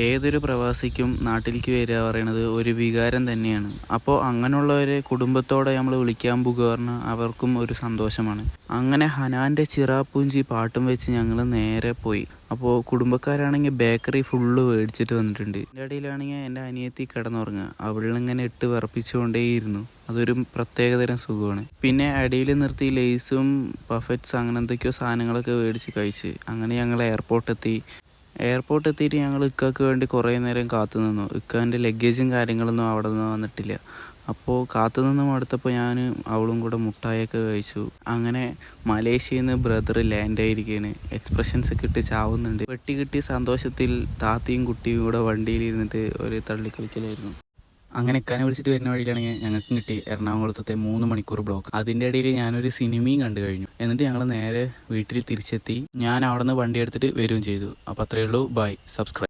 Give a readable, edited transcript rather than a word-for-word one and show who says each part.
Speaker 1: ഏതൊരു പ്രവാസിക്കും നാട്ടിലേക്ക് വരിക പറയണത് ഒരു വികാരം തന്നെയാണ്. അപ്പോൾ അങ്ങനെയുള്ളവരെ കുടുംബത്തോടെ നമ്മൾ വിളിക്കാൻ പോകുക പറഞ്ഞാൽ അവർക്കും ഒരു സന്തോഷമാണ്. അങ്ങനെ ഹനാൻ്റെ ചിറാപ്പൂഞ്ചി പാട്ടും വെച്ച് ഞങ്ങൾ നേരെ പോയി. അപ്പോൾ കുടുംബക്കാരാണെങ്കിൽ ബേക്കറി ഫുള്ള് മേടിച്ചിട്ട് വന്നിട്ടുണ്ട്. എൻ്റെ ഇടയിലാണെങ്കിൽ എൻ്റെ അനിയത്തി കിടന്നുറങ്ങുക. അവളിങ്ങനെ ഇട്ട് വിറപ്പിച്ചുകൊണ്ടേയിരുന്നു. അതൊരു പ്രത്യേകതരം സുഖമാണ്. പിന്നെ അടിയിൽ നിർത്തി ലേസും പഫറ്റ്സ് അങ്ങനെ എന്തൊക്കെയോ സാധനങ്ങളൊക്കെ മേടിച്ച് കഴിച്ച് അങ്ങനെ ഞങ്ങൾ എയർപോർട്ട് എത്തിയിട്ട് ഞങ്ങൾ ഇക്കാക്ക് വേണ്ടി കുറേ നേരം കാത്തു നിന്നു. ഇക്കാൻ്റെ ലഗേജും കാര്യങ്ങളൊന്നും അവിടെ നിന്ന് വന്നിട്ടില്ല. അപ്പോൾ കാത്തു നിന്ന് മടുത്തപ്പോൾ ഞാൻ അവളും കൂടെ മുട്ടായൊക്കെ കഴിച്ചു. അങ്ങനെ മലേഷ്യയിൽ നിന്ന് ബ്രദർ ലാൻഡായിരിക്കുകയാണ്. എക്സ്പ്രഷൻസ് കിട്ടി ചാവുന്നുണ്ട്. വെട്ടി കിട്ടിയ സന്തോഷത്തിൽ താത്തയും കുട്ടിയും കൂടെ വണ്ടിയിലിരുന്നിട്ട് ഒരു തള്ളിക്കളിക്കലായിരുന്നു. അങ്ങനെ ഇക്കാനെ വിളിച്ചിട്ട് വരുന്ന വഴിയിലാണെങ്കിൽ ഞങ്ങൾക്കും കിട്ടി എറണാകുളത്തെ 3 മണിക്കൂർ ബ്ലോക്ക്. അതിൻ്റെ ഇടയിൽ ഞാനൊരു സിനിമയും കണ്ടു കഴിഞ്ഞു. എന്നിട്ട് ഞങ്ങൾ നേരെ വീട്ടിൽ തിരിച്ചെത്തി. ഞാൻ അവിടെ നിന്ന് വണ്ടി എടുത്തിട്ട് വരികയും ചെയ്തു. അപ്പോൾ അത്രയേ ഉള്ളൂ. ബൈ. സബ്സ്ക്രൈബ്.